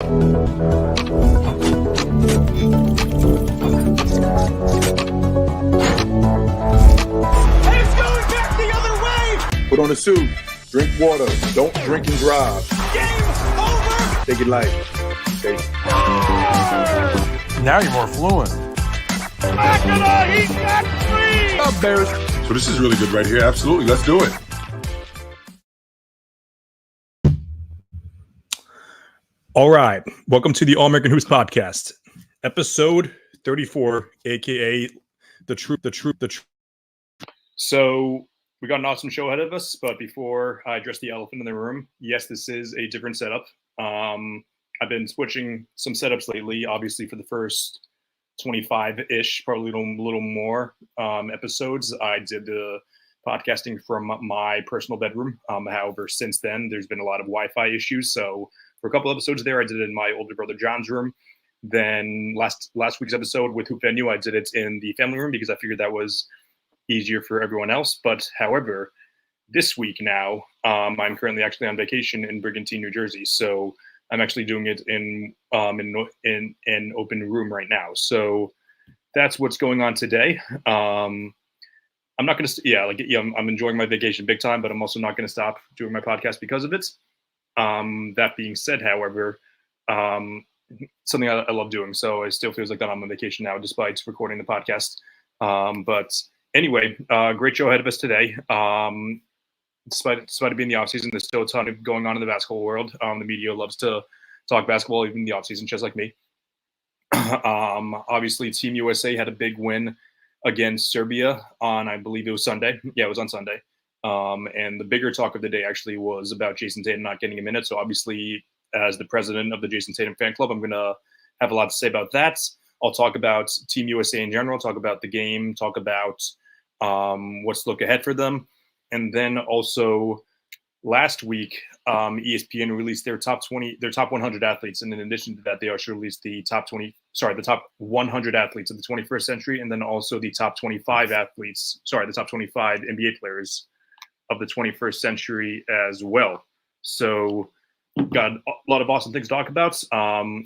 Put on a suit, drink water, don't drink and drive. Game over! Take it light. Okay. Now you're more fluent. He's got three! Up, Bears. So this is really good right here. Absolutely. Let's do it. All right. Welcome to the All American Hoops Podcast, episode 34, aka the truth. So we got an awesome show ahead of us, but before I address the elephant in the room, yes, this is a different setup. I've been switching some setups lately, obviously for the first 25-ish, probably a little more episodes. I did the podcasting from my personal bedroom. However, since then, there's been a lot of Wi-Fi issues. So for a couple episodes there, I did it in my older brother John's room. Then last week's episode with Hoop Venue, I did it in the family room because I figured that was easier for everyone else. But however, this week now, I'm currently actually on vacation in Brigantine, New Jersey. So I'm actually doing it in an open room right now. So that's what's going on today. I'm not going to, I'm enjoying my vacation big time, but I'm also not going to stop doing my podcast because of it. That being said, however, something I love doing. So it still feels like that I'm on vacation now, despite recording the podcast. But anyway, great show ahead of us today. Despite it being the offseason, there's still a ton of going on in the basketball world. The media loves to talk basketball, even in the offseason, just like me. Obviously, Team USA had a big win against Serbia on, I believe it was Sunday. Yeah, it was on Sunday. And the bigger talk of the day actually was about Jayson Tatum not getting a minute. So obviously, as the president of the Jayson Tatum fan club, I'm going to have a lot to say about that. I'll talk about Team USA in general, talk about the game, talk about what's to look ahead for them. And then also last week, ESPN released their top 100 athletes. And in addition to that, they also released the top 100 athletes of the 21st century. And then also the top 25 NBA players of the 21st century as well. So got a lot of awesome things to talk about. I'm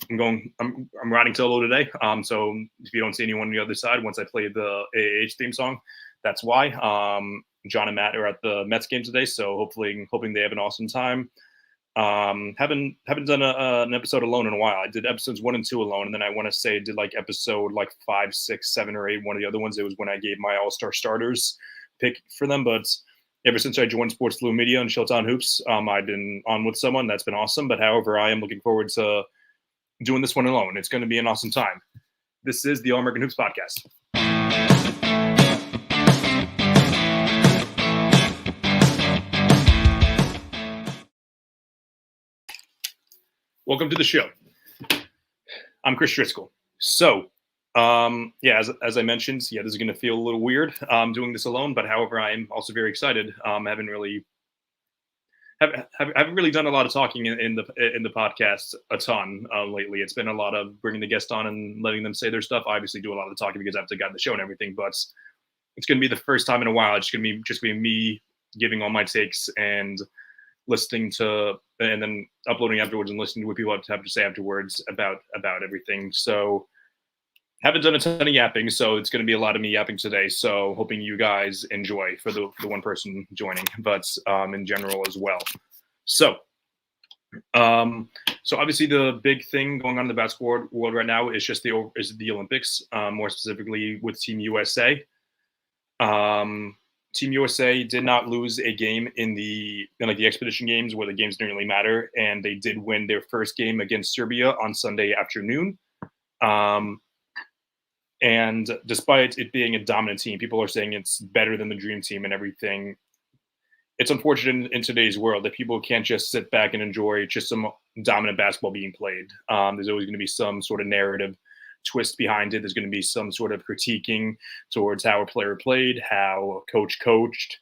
riding solo today. So if you don't see anyone on the other side, once I play the AAH theme song, that's why. John and Matt are at the Mets game today, so hoping they have an awesome time. Haven't done an episode alone in a while. I did episodes 1 and 2 alone, and then I want to say I did like episode 5, 6, 7, or 8. One of the other ones, it was when I gave my All-Star starters pick for them. But ever since I joined Sports Fluent Media and Showtime Hoops, I've been on with someone. That's been awesome. But however, I am looking forward to doing this one alone. It's going to be an awesome time. This is the All American Hoops Podcast. Welcome to the show. I'm Chris Driscoll. So, as I mentioned, this is going to feel a little weird doing this alone, but however, I'm also very excited. Haven't really done a lot of talking in the podcast a ton lately. It's been a lot of bringing the guest on and letting them say their stuff. I obviously do a lot of the talking because I have to guide the show and everything, but it's going to be the first time in a while. It's going to be me giving all my takes and listening to, and then uploading afterwards and listening to what people have to say afterwards about everything. So haven't done a ton of yapping, so it's going to be a lot of me yapping today. So hoping you guys enjoy for the one person joining, but in general as well. So obviously the big thing going on in the basketball world right now is just the Olympics, more specifically with Team USA. Team USA did not lose a game in the expedition games where the games didn't really matter, and they did win their first game against Serbia on Sunday afternoon. And despite it being a dominant team, people are saying it's better than the dream team and everything. It's unfortunate in today's world that people can't just sit back and enjoy just some dominant basketball being played. There's always going to be some sort of narrative twist behind it. There's going to be some sort of critiquing towards how a player played, how a coach coached,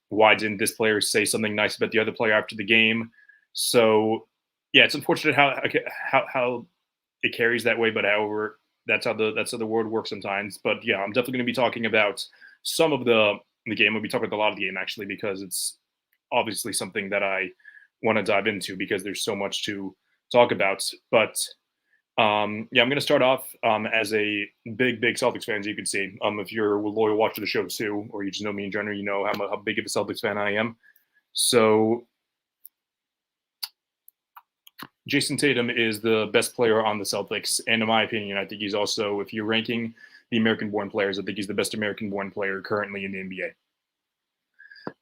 why didn't this player say something nice about the other player after the game. So yeah, it's unfortunate how it carries that way, but however, that's how the world works sometimes. But yeah, I'm definitely going to be talking about some of the game. We'll be talking about a lot of the game actually, because it's obviously something that I want to dive into because there's so much to talk about. But yeah, I'm going to start off as a big Celtics fan, as you can see. If you're a loyal watcher of the show too, or you just know me in general, you know how big of a Celtics fan I am. So Jayson Tatum is the best player on the Celtics, and in my opinion, I think he's also, if you're ranking the American-born players, I think he's the best American-born player currently in the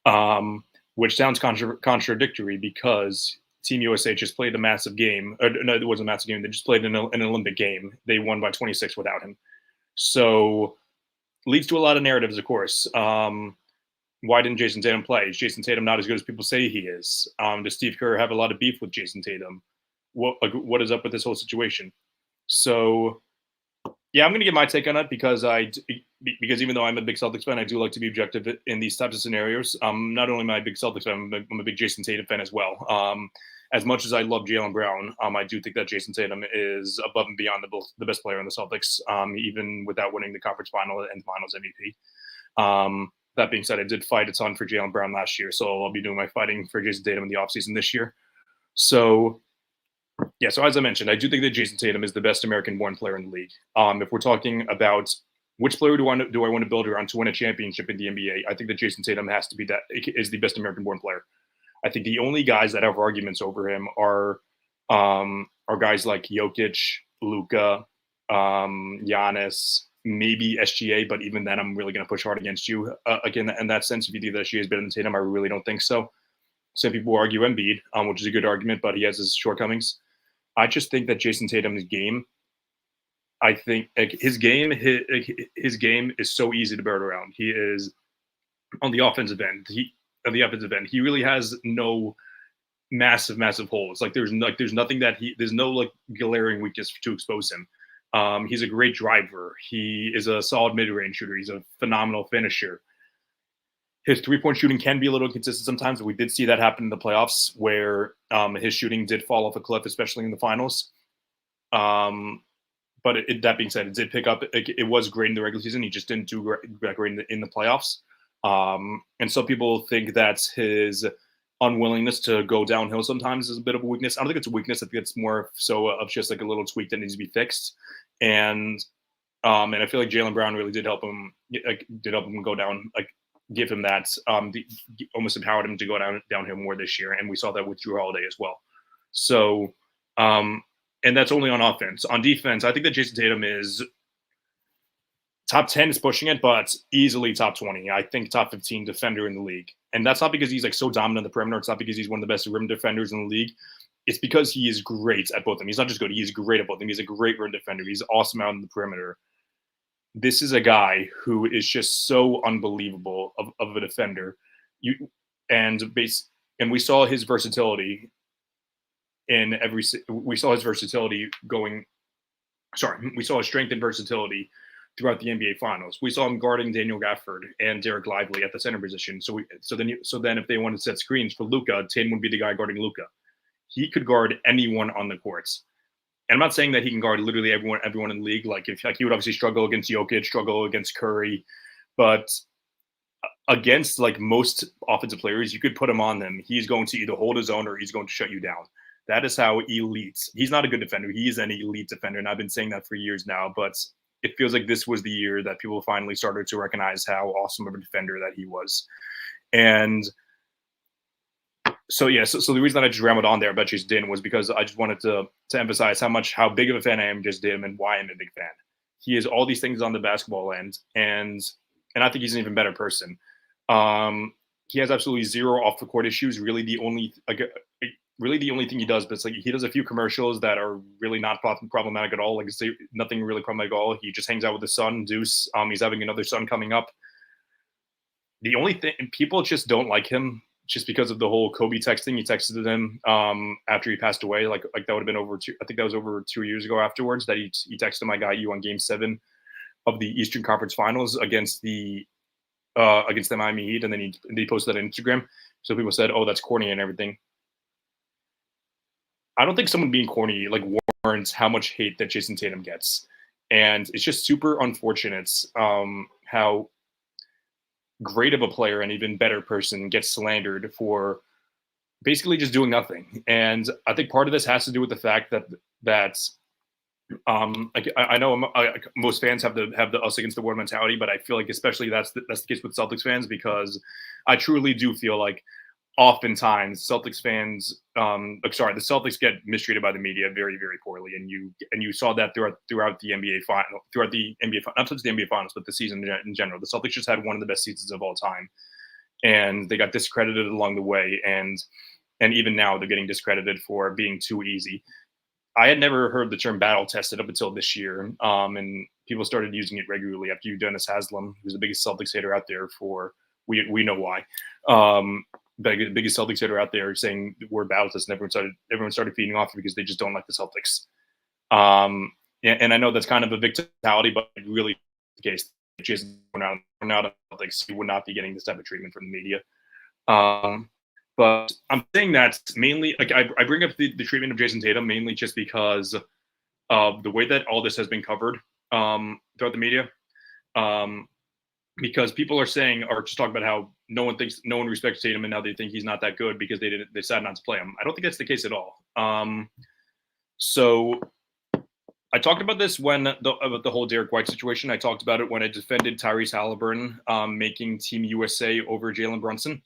NBA. Which sounds contradictory because Team USA just played a massive game. No, it wasn't a massive game. They just played an Olympic game. They won by 26 without him. So leads to a lot of narratives, of course. Why didn't Jayson Tatum play? Is Jayson Tatum not as good as people say he is? Does Steve Kerr have a lot of beef with Jayson Tatum? What is up with this whole situation? So, yeah, I'm going to give my take on it because even though I'm a big Celtics fan, I do like to be objective in these types of scenarios. Not only am I a big Celtics fan, I'm a big Jayson Tatum fan as well. As much as I love Jaylen Brown, I do think that Jayson Tatum is above and beyond the best player in the Celtics, even without winning the conference final and finals MVP. That being said, I did fight a ton for Jaylen Brown last year, so I'll be doing my fighting for Jayson Tatum in the offseason this year. So, yeah, so as I mentioned, I do think that Jayson Tatum is the best American-born player in the league. If we're talking about which player do I want to build around to win a championship in the NBA, I think that Jayson Tatum has to be is the best American-born player. I think the only guys that have arguments over him are guys like Jokic, Luka, Giannis, maybe SGA, but even then, I'm really going to push hard against you. Again, in that sense, if you think that SGA is better than Tatum, I really don't think so. Some people argue Embiid, which is a good argument, but he has his shortcomings. I just think that Jayson Tatum's game, I think his game is so easy to build around. He is on the offensive end. He really has no massive holes. There's nothing there's no glaring weakness to expose him. He's a great driver. He is a solid mid-range shooter. He's a phenomenal finisher. His three-point shooting can be a little inconsistent sometimes, but we did see that happen in the playoffs where his shooting did fall off a cliff, especially in the finals. But that being said, it did pick up. It was great in the regular season. He just didn't do great in the playoffs. And some people think that his unwillingness to go downhill sometimes is a bit of a weakness. I don't think it's a weakness. I think it's more so of just like a little tweak that needs to be fixed. And I feel like Jaylen Brown really did help him go down, give him that, almost empowered him to go downhill more this year. And we saw that with Jrue Holiday as well. So, and that's only on offense. On defense, I think that Jayson Tatum is top 10 is pushing it, but easily top 20. I think top 15 defender in the league. And that's not because he's so dominant on the perimeter. It's not because he's one of the best rim defenders in the league. It's because he is great at both of them. He's not just good. He's great at both of them. He's a great rim defender. He's awesome out on the perimeter. This is a guy who is just so unbelievable of a defender. And we saw his versatility we saw his strength and versatility throughout the NBA Finals. We saw him guarding Daniel Gafford and Derek Lively at the center position. So then if they wanted to set screens for Luka, Tatum would be the guy guarding Luka. He could guard anyone on the courts. And I'm not saying that he can guard literally everyone in the league. He would obviously struggle against Jokic, struggle against Curry, but against most offensive players, you could put him on them. He's going to either hold his own or he's going to shut you down. That is how elite. He's not a good defender. He is an elite defender, and I've been saying that for years now. But it feels like this was the year that people finally started to recognize how awesome of a defender that he was. And so, yeah, so the reason that I just rambled on there about Jayson Tatum was because I just wanted to emphasize how big of a fan I am of Jayson Tatum and why I'm a big fan. He is all these things on the basketball end, and I think he's an even better person. He has absolutely zero off the court issues. Really, the only thing he does, but he does a few commercials that are really not problematic at all. Nothing really problematic at all. He just hangs out with his son, Deuce. He's having another son coming up. The only thing, people just don't like him just because of the whole Kobe texting. He texted him after he passed away. That would have been over over 2 years ago afterwards that he texted him, "I got you" on Game 7 of the Eastern Conference Finals against the Miami Heat, and then he posted that on Instagram. So people said, "Oh, that's corny" and everything. I don't think someone being corny warrants how much hate that Jayson Tatum gets, and it's just super unfortunate how great of a player and even better person gets slandered for basically just doing nothing. And I think part of this has to do with the fact that I know most fans have the us against the world mentality, but I feel like especially that's the case with Celtics fans, because I truly do feel like oftentimes Celtics fans, the Celtics get mistreated by the media very, very poorly, and you saw that throughout the NBA final, not just the NBA finals, but the season in general. The Celtics just had one of the best seasons of all time, and they got discredited along the way, and even now they're getting discredited for being too easy. I had never heard the term battle tested up until this year, and people started using it regularly after Dennis Haslam, who's the biggest Celtics hater out there. We know why. The biggest Celtics hater out there saying the word battle test, and everyone started feeding off because they just don't like the Celtics. And I know that's kind of a victimtality, but really the case. Jayson were not a Celtics, he would not be getting this type of treatment from the media. But I'm saying that mainly, like I bring up the treatment of Jayson Tatum mainly just because of the way that all this has been covered throughout the media. Because people are just talking about how no one respects Tatum, and now they think he's not that good because they decided not to play him. I don't think that's the case at all. So I talked about this about the whole Derek White situation. I talked about it when I defended Tyrese Halliburton making Team USA over Jalen Brunson.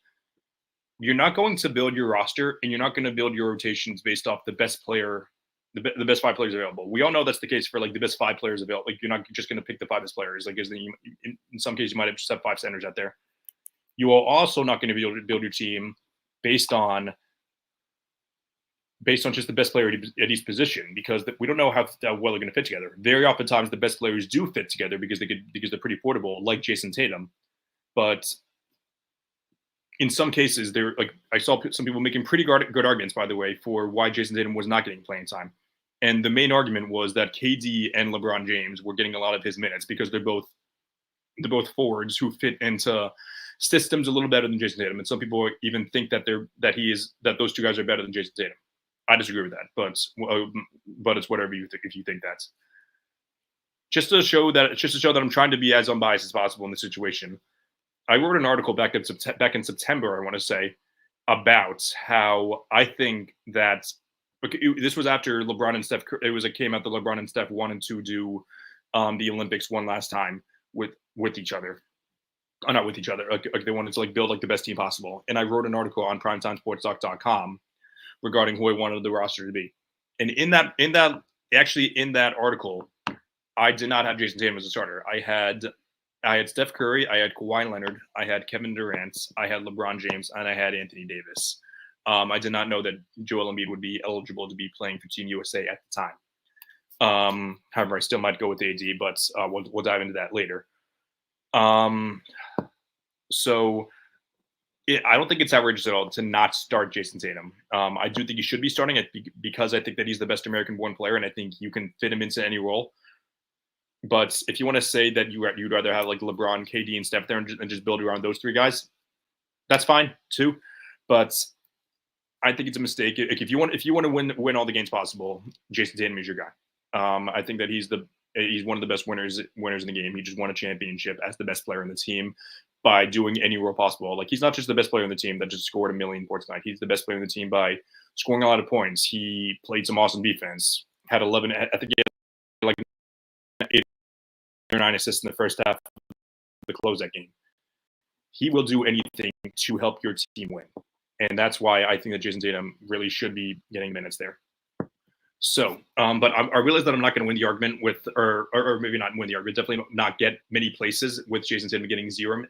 You're not going to build your roster, and you're not going to build your rotations based off the best player, the best 5 players available. We all know that's the case for like the best 5 players available. Like, you're not just going to pick the 5 best players. Like, in some cases, you might have just have 5 centers out there. You are also not going to be able to build your team based on just the best player at each position, because we don't know how well they're going to fit together. Very oftentimes, the best players do fit together because they're pretty portable, like Jayson Tatum. But in some cases, I saw some people making pretty good arguments, by the way, for why Jayson Tatum was not getting playing time. And the main argument was that KD and LeBron James were getting a lot of his minutes because they're both forwards who fit into systems a little better than Jayson Tatum. And some people even think that those 2 guys are better than Jayson Tatum. I disagree with that, but it's whatever you think. If you think that, just to show that I'm trying to be as unbiased as possible in the situation, I wrote an article back in September, I want to say, about how I think that this was after LeBron and Steph. It came out that LeBron and Steph wanted to do the Olympics one last time with each other. Not with each other. Like they wanted to build the best team possible. And I wrote an article on primetimesportstalk.com regarding who I wanted the roster to be. And in that article, I did not have Jayson Tatum as a starter. I had Steph Curry, I had Kawhi Leonard, I had Kevin Durant, I had LeBron James, and I had Anthony Davis. I did not know that Joel Embiid would be eligible to be playing for Team USA at the time. However, I still might go with AD, but we'll dive into that later. So I don't think it's outrageous at all to not start Jayson Tatum. I do think he should be starting it because I think that he's the best American-born player, and I think you can fit him into any role. But if you want to say that you'd rather have LeBron, KD, and Steph there and just build around those 3 guys, that's fine too. But I think it's a mistake. If you want to win all the games possible, Jayson Tatum is your guy. I think that he's one of the best winners in the game. He just won a championship as the best player in the team by doing any role possible. He's not just the best player in the team that just scored 1 million points tonight. He's the best player in the team by scoring a lot of points. He played some awesome defense. Had 11. I think he had 8 or 9 assists in the first half to close that game. He will do anything to help your team win, and that's why I think that Jayson Tatum really should be getting minutes there. So, but I realize that I'm not going to win the argument or maybe not win the argument, definitely not get many places with Jayson Tatum getting 0,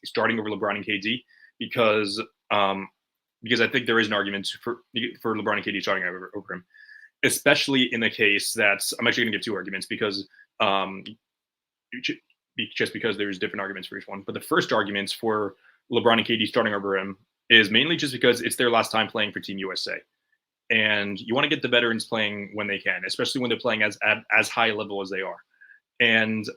starting over LeBron and KD, because I think there is an argument for LeBron and KD starting over him, especially in the case that I'm actually going to give 2 arguments because just because there's different arguments for each one. But the first argument for LeBron and KD starting over him is mainly just because it's their last time playing for Team USA. And you want to get the veterans playing when they can, especially when they're playing as high a level as they are. And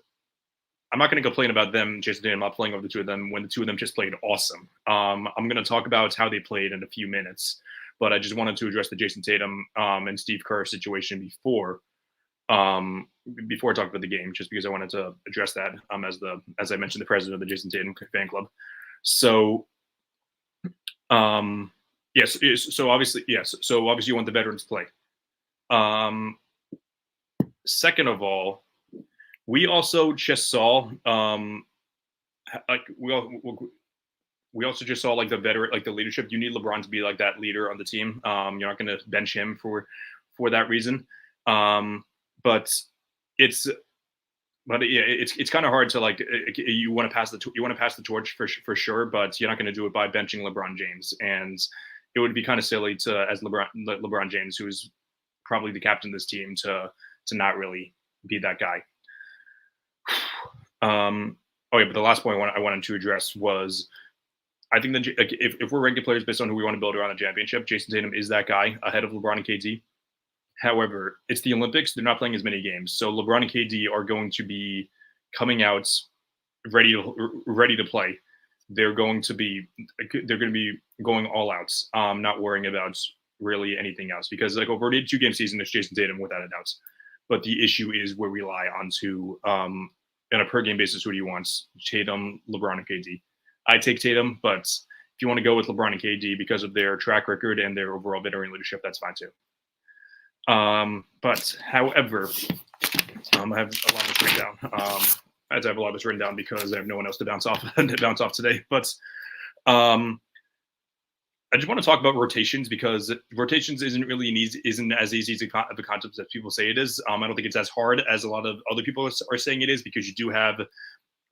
I'm not going to complain about them, Jayson Tatum, not playing over the 2 of them when the 2 of them just played awesome. I'm going to talk about how they played in a few minutes, but I just wanted to address the Jayson Tatum and Steve Kerr situation before I talk about the game, just because I wanted to address that as I mentioned, the president of the Jayson Tatum fan club. So Yes. So obviously, yes. So obviously, you want the veterans to play. Second of all, we also just saw like we also just saw like the veteran, like the leadership. You need LeBron to be like that leader on the team. You're not going to bench him for that reason. But it's yeah, it's kind of hard to like you want to pass the torch for sure, but you're not going to do it by benching LeBron James, and it would be kind of silly to as LeBron James, who's probably the captain of this team, to not really be that guy. Oh yeah, but the last point I wanted to address was I think that if we're ranking players based on who we want to build around the championship, Jayson Tatum is that guy ahead of LeBron and KD. However, it's the Olympics; they're not playing as many games, so LeBron and KD are going to be coming out ready to play. They're going to be going all out, not worrying about really anything else because like over a 2-game season, it's Jayson Tatum without a doubt. But the issue is where we rely on to on a per game basis. Who do you want? Tatum, LeBron, and KD. I take Tatum, but if you want to go with LeBron and KD because of their track record and their overall veteran leadership, that's fine too. But however, I have a lot of this written down. I have a lot of this written down because I have no one else to bounce off today. But I just want to talk about rotations because rotations isn't as easy of a concept as people say it is. I don't think it's as hard as a lot of other people are saying it is because you do have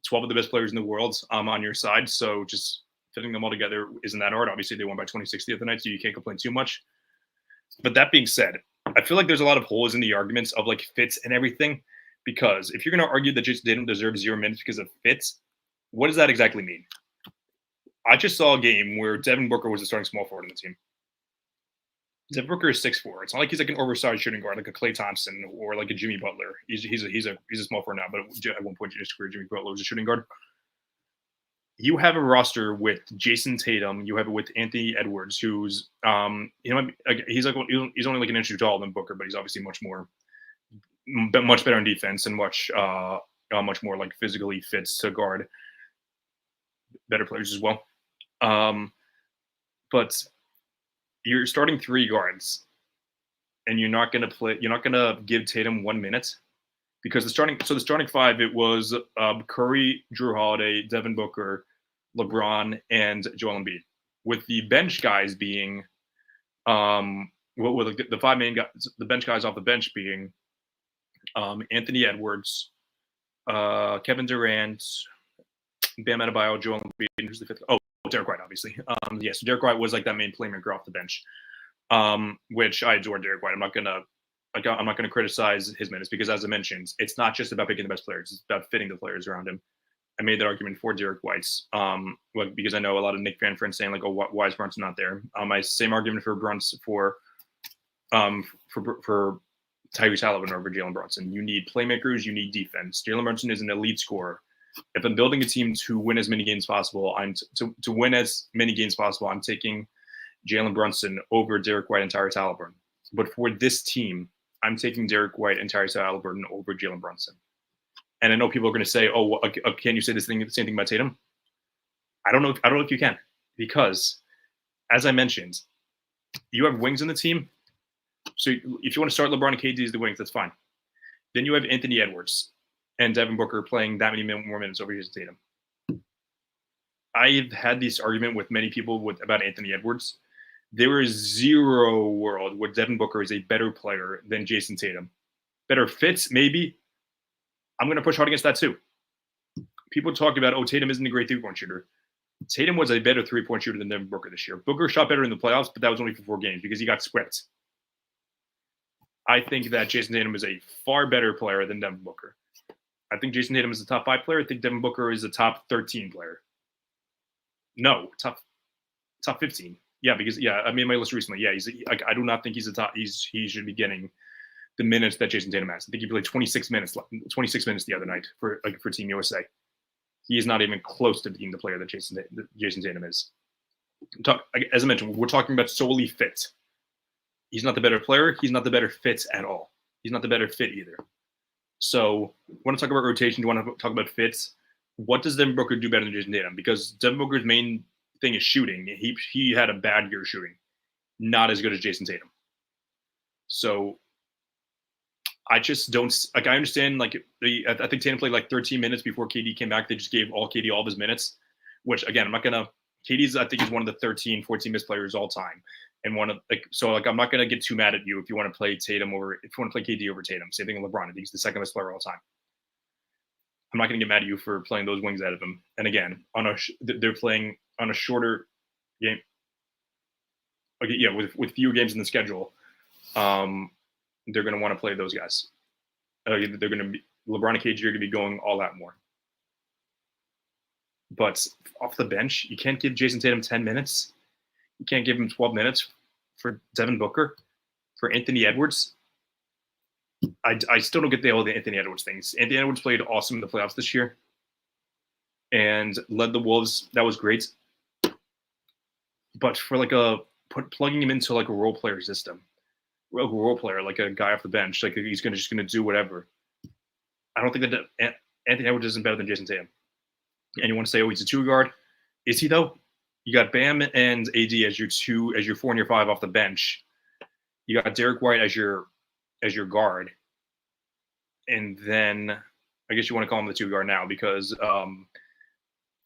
12 of the best players in the world on your side. So just fitting them all together isn't that hard. Obviously, they won by 26 the other night, so you can't complain too much. But that being said, I feel like there's a lot of holes in the arguments of like fits and everything because if you're going to argue that Jayson Tatum deserves 0 minutes because of fits, what does that exactly mean? I just saw a game where Devin Booker was the starting small forward on the team. Devin Booker is 6'4". It's not like he's like an oversized shooting guard like a Klay Thompson or like a Jimmy Butler. He's a small forward now, but at one point in his career, Jimmy Butler was a shooting guard. You have a roster with Jayson Tatum. You have it with Anthony Edwards, who's he's only like an inch too tall than Booker, but he's obviously much better on defense and much more like physically fits to guard better players as well. But you're starting 3 guards, and you're not going to give Tatum 1 minute because the starting 5 it was Curry, Drew Holiday, Devin Booker, LeBron, and Joel Embiid, with the bench guys being the 5 main guys, the bench guys off the bench being Anthony Edwards, Kevin Durant, Bam Adebayo, Joel Embiid, who's the 5th? Oh, Derek White, obviously. So Derek White was like that main playmaker off the bench, which I adore Derek White. I'm not gonna criticize his minutes because, as I mentioned, it's not just about picking the best players; it's about fitting the players around him. I made that argument for Derek White's, because I know a lot of Knick fan friends saying like, "Oh, why is Brunson not there?" My same argument for Brunson for Tyrese Halliburton over Jalen Brunson. You need playmakers, you need defense. Jalen Brunson is an elite scorer. If I'm building a team to win as many games possible, I'm taking Jalen Brunson over Derek White and Tyrese Halliburton. But for this team, I'm taking Derek White and Tyrese Halliburton over Jalen Brunson. And I know people are going to say, "Oh, well, can you say the same thing about Tatum?" I don't know if you can, because as I mentioned, you have wings in the team. So if you want to start LeBron and KD as the wings, that's fine. Then you have Anthony Edwards and Devin Booker playing that many more minutes over Jayson Tatum. I've had this argument with many people about Anthony Edwards. There is zero world where Devin Booker is a better player than Jayson Tatum. Better fits, maybe. I'm going to push hard against that too. People talk about, oh, Tatum isn't a great three-point shooter. Tatum was a better three-point shooter than Devin Booker this year. Booker shot better in the playoffs, but that was only for 4 games because he got swept. I think that Jayson Tatum is a far better player than Devin Booker. I think Jayson Tatum is a top 5 player. I think Devin Booker is a top 13 player. No, top 15. Yeah, because I made my list recently. Yeah, I do not think he's a top. He should be getting the minutes that Jayson Tatum has. I think he played 26 minutes the other night for Team USA. He is not even close to being the player that Jayson Tatum is. As I mentioned, we're talking about solely fit. He's not the better player. He's not the better fit at all. He's not the better fit either. So, want to talk about rotation? Do you want to talk about fits? What does Devin Booker do better than Jayson Tatum? Because Devin Booker's main thing is shooting. He had a bad year shooting. not as good as Jayson Tatum. So I just don't like. I understand. Like, I think Tatum played like 13 minutes before KD came back. They just gave KD all of his minutes, which again, I'm not gonna. KD's I think he's one of the 13, 14 best players all time, and one of I'm not gonna get too mad at you if you want to play Tatum over if you want to play KD over Tatum. Same thing with LeBron. I think he's the second best player all time. I'm not gonna get mad at you for playing those wings out of him. And again, they're playing on a shorter game. Okay, yeah, with fewer games in the schedule. They're going to want to play those guys. They're going to be LeBron and KD are going to be going all out more. But off the bench, you can't give Jayson Tatum 10 minutes. You can't give him 12 minutes for Devin Booker, for Anthony Edwards. I still don't get all the Anthony Edwards things. Anthony Edwards played awesome in the playoffs this year and led the Wolves. That was great. But for plugging him into like a role player system, role player, like a guy off the bench, like he's just gonna do whatever. I don't think that Anthony Edwards isn't better than Jayson Tatum. And you want to say, oh, he's a 2 guard? Is he though? You got Bam and AD as your 4 and your 5 off the bench. You got Derek White as your guard, and then I guess you want to call him the 2 guard now because I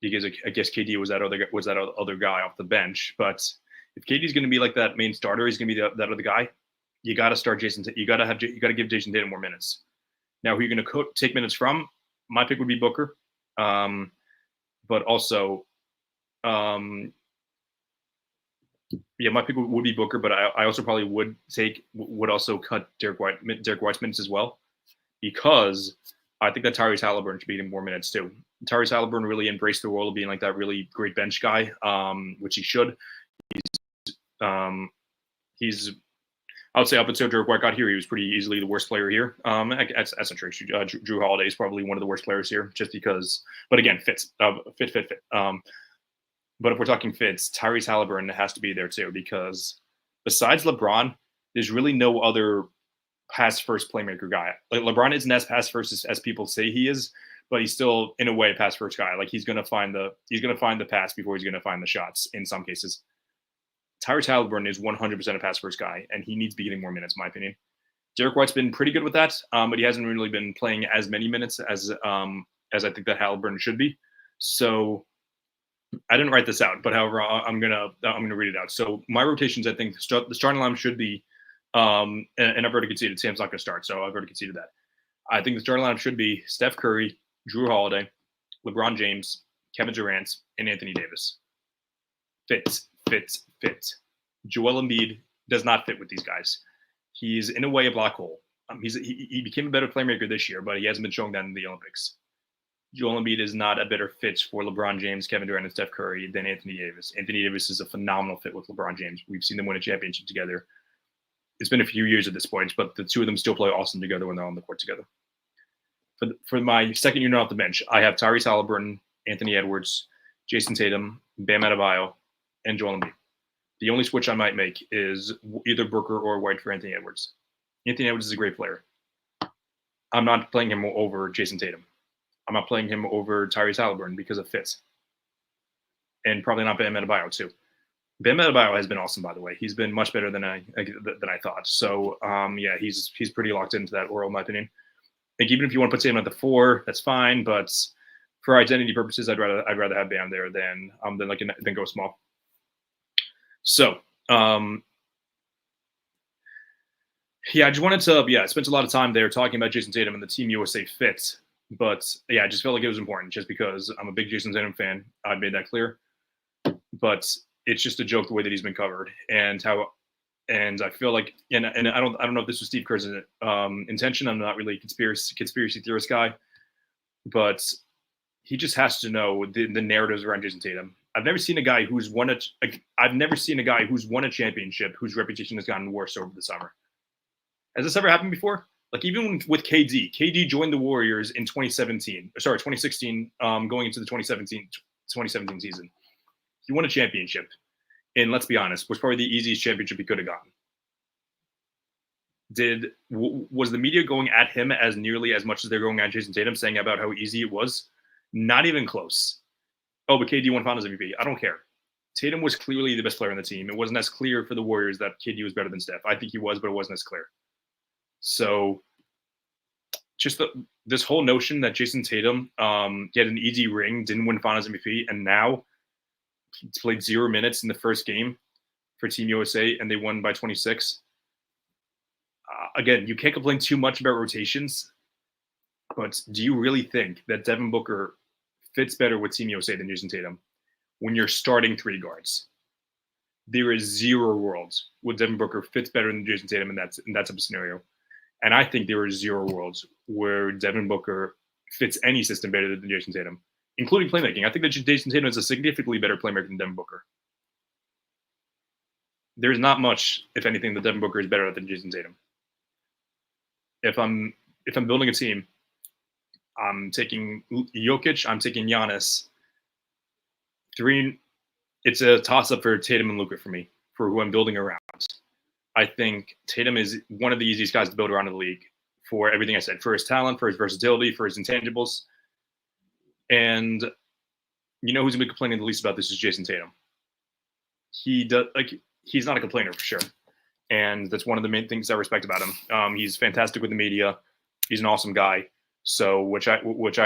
guess KD was that other guy off the bench. But if KD's going to be like that main starter, he's going to be that other guy. You got to start Jayson. You got to give Jayson Tatum more minutes. Now, who you're going to take minutes from? My pick would be Booker, but also, my pick would be Booker. But I also probably would also cut Derek White's minutes as well, because I think that Tyrese Halliburton should be getting more minutes too. Tyrese Halliburton really embraced the role of being like that really great bench guy, which he should. He's I would say up until Derek White got here, he was pretty easily the worst player here. That's not true. Drew Holiday is probably one of the worst players here, just because. But again, fit. But if we're talking fits, Tyrese Halliburton has to be there too, because besides LeBron, there's really no other pass first playmaker guy. Like LeBron isn't as pass first as people say he is, but he's still in a way a pass first guy. Like he's gonna find the pass before he's gonna find the shots in some cases. Tyrese Halliburton is 100% a pass first guy, and he needs to be getting more minutes, in my opinion. Derek White's been pretty good with that, but he hasn't really been playing as many minutes as I think that Halliburton should be. So I didn't write this out, but however, I'm gonna read it out. So my rotations, I think the starting line should be, and I've already conceded Sam's not going to start, so I've already conceded that. I think the starting lineup should be Steph Curry, Drew Holiday, LeBron James, Kevin Durant, and Anthony Davis. Fit. Joel Embiid does not fit with these guys. He's in a way a black hole. He became a better playmaker this year, but he hasn't been showing that in the Olympics. Joel Embiid is not a better fit for LeBron James, Kevin Durant, and Steph Curry than Anthony Davis. Anthony Davis is a phenomenal fit with LeBron James. We've seen them win a championship together. It's been a few years at this point, but the two of them still play awesome together when they're on the court together. For my second unit off the bench, I have Tyrese Halliburton, Anthony Edwards, Jayson Tatum, Bam Adebayo, and Joel Embiid. The only switch I might make is either Booker or White for Anthony Edwards. Anthony Edwards is a great player. I'm not playing him over Jayson Tatum. I'm not playing him over Tyrese Halliburton because of fits. And probably not Bam Adebayo too. Bam Adebayo has been awesome, by the way. He's been much better than I thought. So he's pretty locked into that role, in my opinion. Like even if you want to put Tatum at the 4, that's fine. But for identity purposes, I'd rather have Bam there than go small. So I just wanted to I spent a lot of time there talking about Jayson Tatum and the Team USA fit. But I just felt like it was important just because I'm a big Jayson Tatum fan. I've made that clear. But it's just a joke the way that he's been covered and I feel like and I don't know if this was Steve Kerr's intention. I'm not really a conspiracy theorist guy, but he just has to know the narratives around Jayson Tatum. I've never seen a guy who's won a championship whose reputation has gotten worse over the summer. Has this ever happened before? Like even with KD joined the Warriors in 2016, going into the 2017 season. He won a championship, and let's be honest, was probably the easiest championship he could have gotten. Was the media going at him as nearly as much as they're going at Jayson Tatum, saying about how easy it was? Not even close. Oh, but KD won Finals MVP. I don't care. Tatum was clearly the best player on the team. It wasn't as clear for the Warriors that KD was better than Steph. I think he was, but it wasn't as clear. So just this whole notion that Jayson Tatum get an easy ring, didn't win Finals MVP, and now he's played 0 minutes in the first game for Team USA, and they won by 26. Again, you can't complain too much about rotations, but do you really think that Devin Booker fits better with Team USA than Jayson Tatum when you're starting 3 guards? There is 0 worlds where Devin Booker fits better than Jayson Tatum in that type of scenario. And I think there are 0 worlds where Devin Booker fits any system better than Jayson Tatum, including playmaking. I think that Jayson Tatum is a significantly better playmaker than Devin Booker. There's not much, if anything, that Devin Booker is better at than Jayson Tatum. If I'm building a team, I'm taking Jokic, I'm taking Giannis. 3, it's a toss-up for Tatum and Luka for me, for who I'm building around. I think Tatum is one of the easiest guys to build around in the league for everything I said, for his talent, for his versatility, for his intangibles. And you know who's going to be complaining the least about this is Jayson Tatum. He's not a complainer for sure. And that's one of the main things I respect about him. He's fantastic with the media. He's an awesome guy. So, which I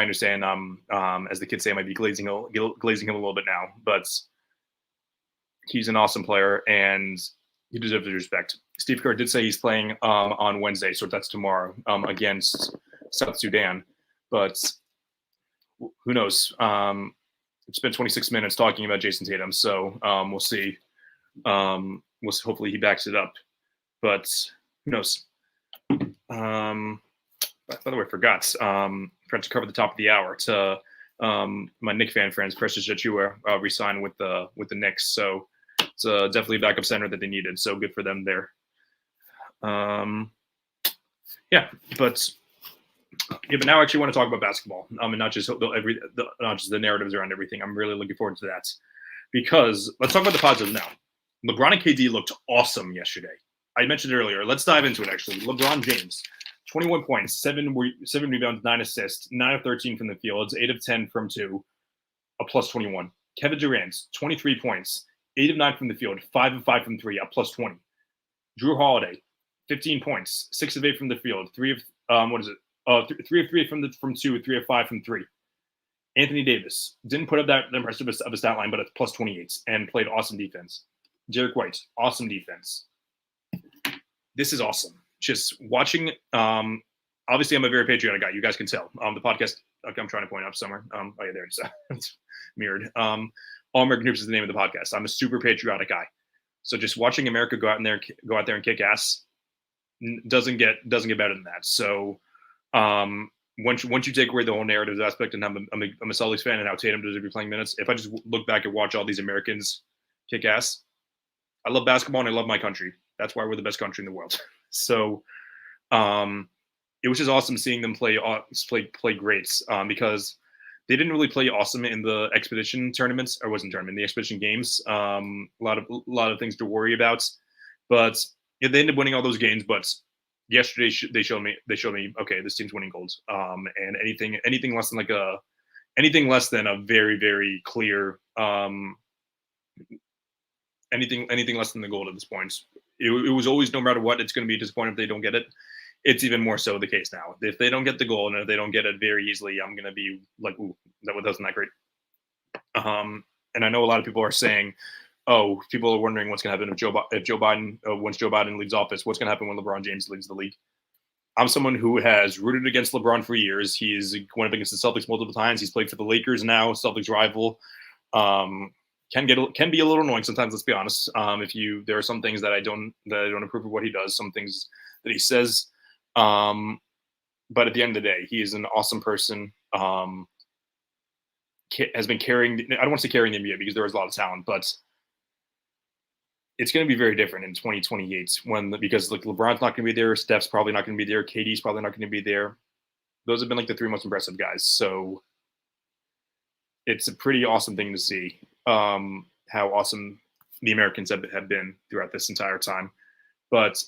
understand, as the kids say, I might be glazing him a little bit now, but he's an awesome player and he deserves the respect. Steve Kerr did say he's playing on Wednesday, so that's tomorrow against South Sudan. But who knows? It's been 26 minutes talking about Jayson Tatum, so we'll see. Hopefully he backs it up, but who knows? By the way, I forgot to cover the top of the hour to my Knicks fan friends. Precious Achua re-signed with the Knicks, so it's definitely a backup center that they needed. So good for them there. But now I actually want to talk about basketball, and not just the narratives around everything. I'm really looking forward to that because let's talk about the positives now. LeBron and KD looked awesome yesterday. I mentioned it earlier. Let's dive into it. Actually, LeBron James. 21 points, 7 rebounds, 9 assists, 9 of 13 from the field, 8 of 10 from 2, a plus 21. Kevin Durant, 23 points, 8 of 9 from the field, 5 of 5 from 3, a plus 20. Drew Holiday, 15 points, 6 of 8 from the field, 3 of 3 from 2, 3 of 5 from 3. Anthony Davis didn't put up that impressive of a stat line, but it's plus 28 and played awesome defense. Derek White, awesome defense. This is awesome. Just watching, obviously I'm a very patriotic guy. You guys can tell. The podcast, okay, I'm trying to point up somewhere. Oh yeah, there it is. It's mirrored. All American Hoops is the name of the podcast. I'm a super patriotic guy. So just watching America go out there and kick ass doesn't get better than that. So once you take away the whole narrative aspect, and I'm a Celtics fan and how Tatum deserves to be playing minutes, if I just look back and watch all these Americans kick ass, I love basketball and I love my country. That's why we're the best country in the world. So it was just awesome seeing them play great because they didn't really play awesome in the expedition tournaments, or wasn't tournament, the expedition games. A lot of things to worry about, but they ended up winning all those games. But yesterday they showed me, okay, this team's winning gold. And anything less than a very, very clear anything less than the gold at this point. It was always, no matter what, it's going to be disappointing if they don't get it. It's even more so the case now. If they don't get the goal and if they don't get it very easily, I'm going to be like, ooh, that wasn't that great. And I know a lot of people are saying, oh, people are wondering what's going to happen if Joe Biden, once Joe Biden leaves office, what's going to happen when LeBron James leaves the league. I'm someone who has rooted against LeBron for years. He's went up against the Celtics multiple times. He's played for the Lakers now, Celtics rival. Can be a little annoying sometimes. Let's be honest. There are some things that I don't approve of what he does. Some things that he says. But at the end of the day, he is an awesome person. Has been carrying. I don't want to say carrying the NBA because there is a lot of talent, but it's going to be very different in 2028 because like LeBron's not going to be there, Steph's probably not going to be there, KD's probably not going to be there. Those have been like the 3 most impressive guys. So it's a pretty awesome thing to see. How awesome the Americans have been throughout this entire time. But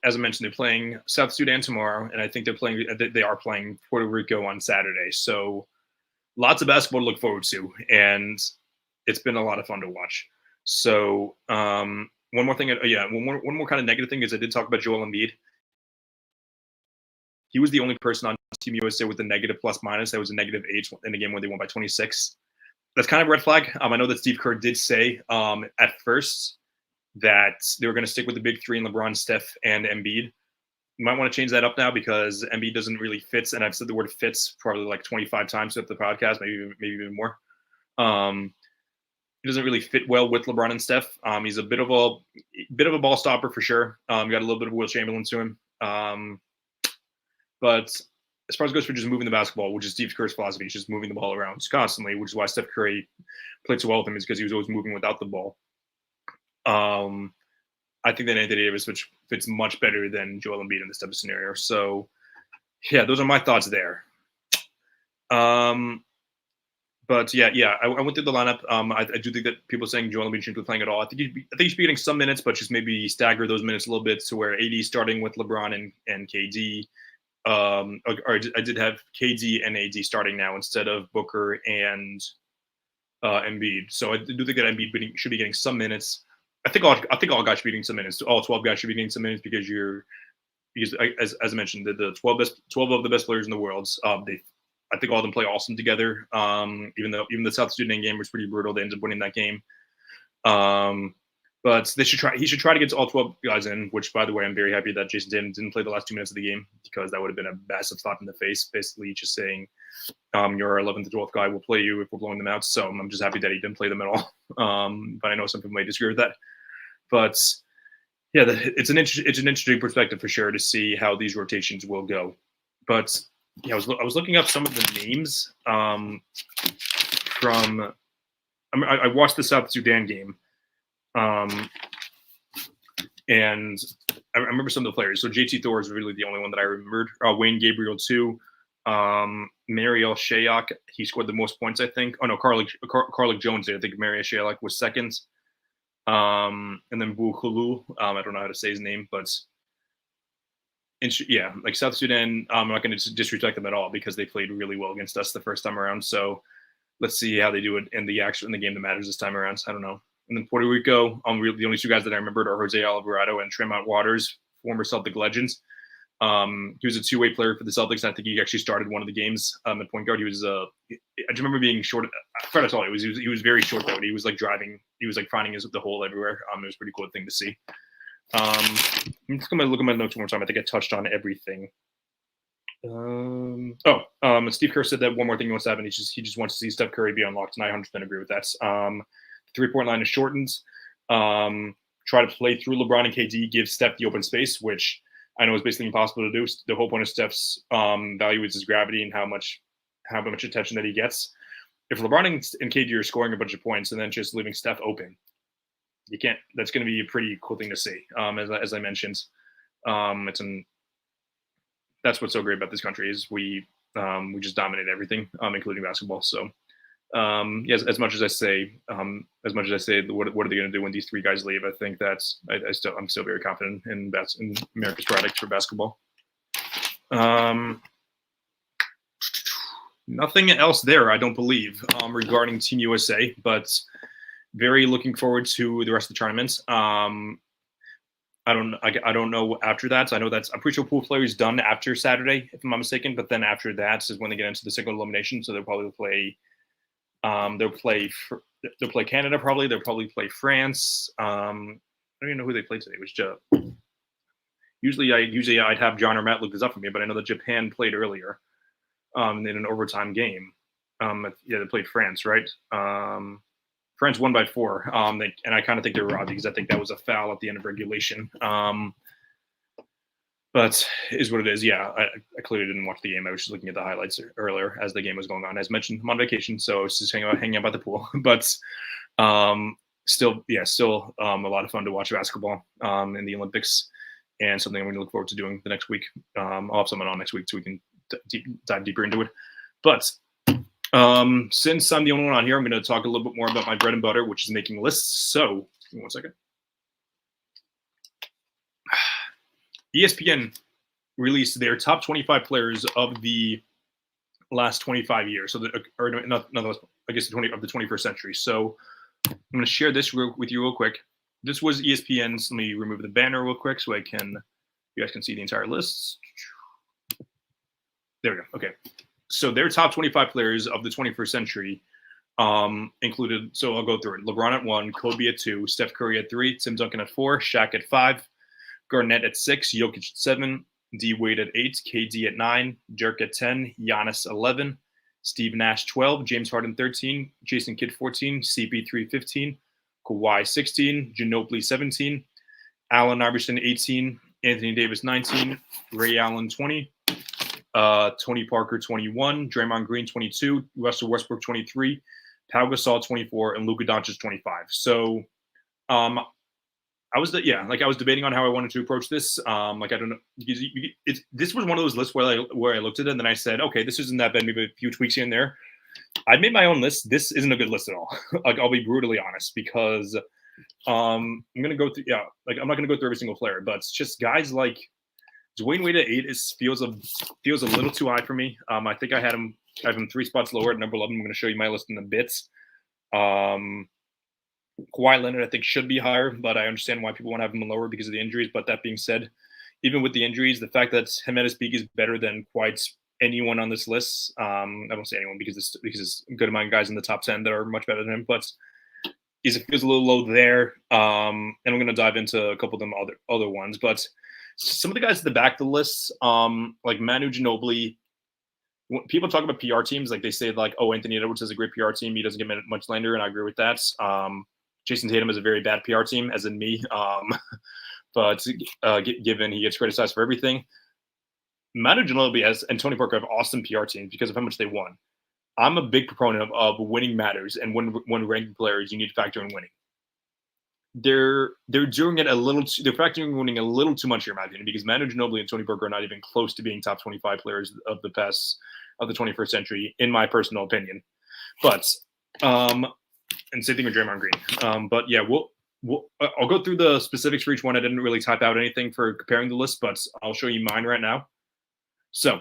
as I mentioned, they're playing South Sudan tomorrow, and I think they are playing Puerto Rico on Saturday. So lots of basketball to look forward to. And it's been a lot of fun to watch. So one more thing, one more kind of negative thing is I did talk about Joel Embiid. He was the only person on Team USA with a negative plus minus. That was a -8 in the game when they won by 26. That's kind of a red flag. I know that Steve Kerr did say at first that they were going to stick with the big three in LeBron, Steph, and Embiid. You might want to change that up now because Embiid doesn't really fit, and I've said the word fits probably like 25 times throughout the podcast, maybe even more. He doesn't really fit well with LeBron and Steph. He's a bit of a ball stopper for sure. Got a little bit of Will Chamberlain to him. But as far as goes for just moving the basketball, which is Steve Kerr's philosophy, he's just moving the ball around constantly, which is why Steph Curry played so well with him, is because he was always moving without the ball. I think that Anthony Davis, which fits much better than Joel Embiid in this type of scenario. So, yeah, those are my thoughts there. But I went through the lineup. I do think that people saying Joel Embiid shouldn't be playing at all. I think he should be getting some minutes, but just maybe stagger those minutes a little bit to where AD starting with LeBron and KD. Or I did have KD and AD starting now instead of Booker and Embiid. So I do think that Embiid should be getting some minutes. I think all guys should be getting some minutes. All 12 guys should be getting some minutes because as I mentioned, the 12 of the best players in the world. I think all of them play awesome together. Even the South Sudan game was pretty brutal. They ended up winning that game. But he should try to get all 12 guys in, which, by the way, I'm very happy that Jayson Tatum didn't play the last 2 minutes of the game because that would have been a massive slap in the face, basically just saying your 11th to 12th guy will play you if we're blowing them out. So I'm just happy that he didn't play them at all. But I know some people may disagree with that. But yeah, it's an interesting perspective for sure to see how these rotations will go. But yeah, I was looking up some of the names from. I watched the South Sudan game. And I remember some of the players. So JT Thor is really the only one that I remembered. Wayne Gabriel too. Mariel Shayok, he scored the most points, I think. Oh no, Carlick Jones did. I think Mariel Shayok was second. And then Bukulu. I don't know how to say his name, but like South Sudan, I'm not going to disrespect them at all because they played really well against us the first time around. So let's see how they do it in the game that matters this time around. I don't know. And then Puerto Rico, the only two guys that I remembered are Jose Alvarado and Tremont Waters, former Celtic legends. He was a two-way player for the Celtics, and I think he actually started one of the games at point guard. He was I just remember being short. I forgot to tell you, he was very short though. He was like driving. He was like finding the hole everywhere. It was a pretty cool thing to see. I'm just gonna look at my notes one more time. I think I touched on everything. Steve Kerr said that one more thing he wants to have, and he just wants to see Steph Curry be unlocked, and I 100% agree with that. 3-point line is shortened. Try to play through LeBron and KD, give Steph the open space, which I know is basically impossible to do. The whole point of Steph's value is his gravity and how much attention that he gets. If LeBron and KD are scoring a bunch of points and then just leaving Steph open, you can't. That's going to be a pretty cool thing to see. As I mentioned, that's what's so great about this country is we just dominate everything, including basketball. So. Yes, as much as I say, what are they going to do when these three guys leave? I think I'm still very confident in America's product for basketball. Nothing else there, I don't believe, regarding Team USA, but very looking forward to the rest of the tournaments. I don't know after that. So I'm pretty sure pool play is done after Saturday, if I'm not mistaken. But then after that is when they get into the single elimination. So they'll probably play. They'll play Canada probably. They'll probably play France. I don't even know who they played today. It was just usually I'd have John or Matt look this up for me, but I know that Japan played earlier in an overtime game. They played France, right? France won by 4. And I kind of think they were robbed because I think that was a foul at the end of regulation. But it is what it is. Yeah, I clearly didn't watch the game. I was just looking at the highlights earlier as the game was going on. As mentioned, I'm on vacation, so I was just hanging out by the pool. But still a lot of fun to watch basketball in the Olympics, and something I'm going to look forward to doing the next week. I'll have someone on next week so we can dive deeper into it. But since I'm the only one on here, I'm going to talk a little bit more about my bread and butter, which is making lists. So, give me 1 second. ESPN released their top 25 players of the last 25 years. So, of the 21st century. So, I'm going to share this with you real quick. This was ESPN's. Let me remove the banner real quick so you guys can see the entire list. There we go. Okay. So their top 25 players of the 21st century included, so I'll go through it. LeBron at 1, Kobe at 2, Steph Curry at 3, Tim Duncan at 4, Shaq at 5, Garnett at 6, Jokic at 7, D Wade at 8, KD at 9, Dirk at 10, Giannis 11, Steve Nash 12, James Harden 13, Jason Kidd 14, CP3 15, Kawhi 16, Ginobili 17, Allen Iverson 18, Anthony Davis 19, Ray Allen 20, Tony Parker 21, Draymond Green 22, Russell Westbrook 23, Pau Gasol 24, and Luka Doncic 25. So I was debating on how I wanted to approach this. I don't know, because this was one of those lists where I looked at it and then I said, okay, this isn't that bad, maybe a few tweaks here and there. I made my own list. This isn't a good list at all. I'll be brutally honest, because I'm gonna go through. Yeah, I'm not gonna go through every single player, but it's just guys like Dwayne Wade at 8 feels a little too high for me. I think I have him 3 spots lower at number 11. I'm going to show you my list in a bit. Kawhi Leonard, I think, should be higher, but I understand why people want to have him lower because of the injuries. But that being said, even with the injuries, the fact that Jimenez Peak is better than quite anyone on this list. I won't say anyone because there's a good amount of guys in the top 10 that are much better than him, but it feels a little low there. And I'm going to dive into a couple of them other ones, but some of the guys at the back of the list, like Manu Ginobili. When people talk about PR teams, like they say, like, oh, Anthony Edwards has a great PR team. He doesn't get much slander, and I agree with that. Jayson Tatum is a very bad PR team, as in me. But given he gets criticized for everything, Manu Ginobili and Tony Parker have awesome PR teams because of how much they won. I'm a big proponent of winning matters, and when ranking players, you need to factor in winning. They're doing it a little. They're factoring winning a little too much here, in my opinion, because Manu Ginobili and Tony Parker are not even close to being top 25 players of the 21st century, in my personal opinion. But and same thing with Draymond Green. But yeah, I'll go through the specifics for each one. I didn't really type out anything for comparing the list, but I'll show you mine right now. So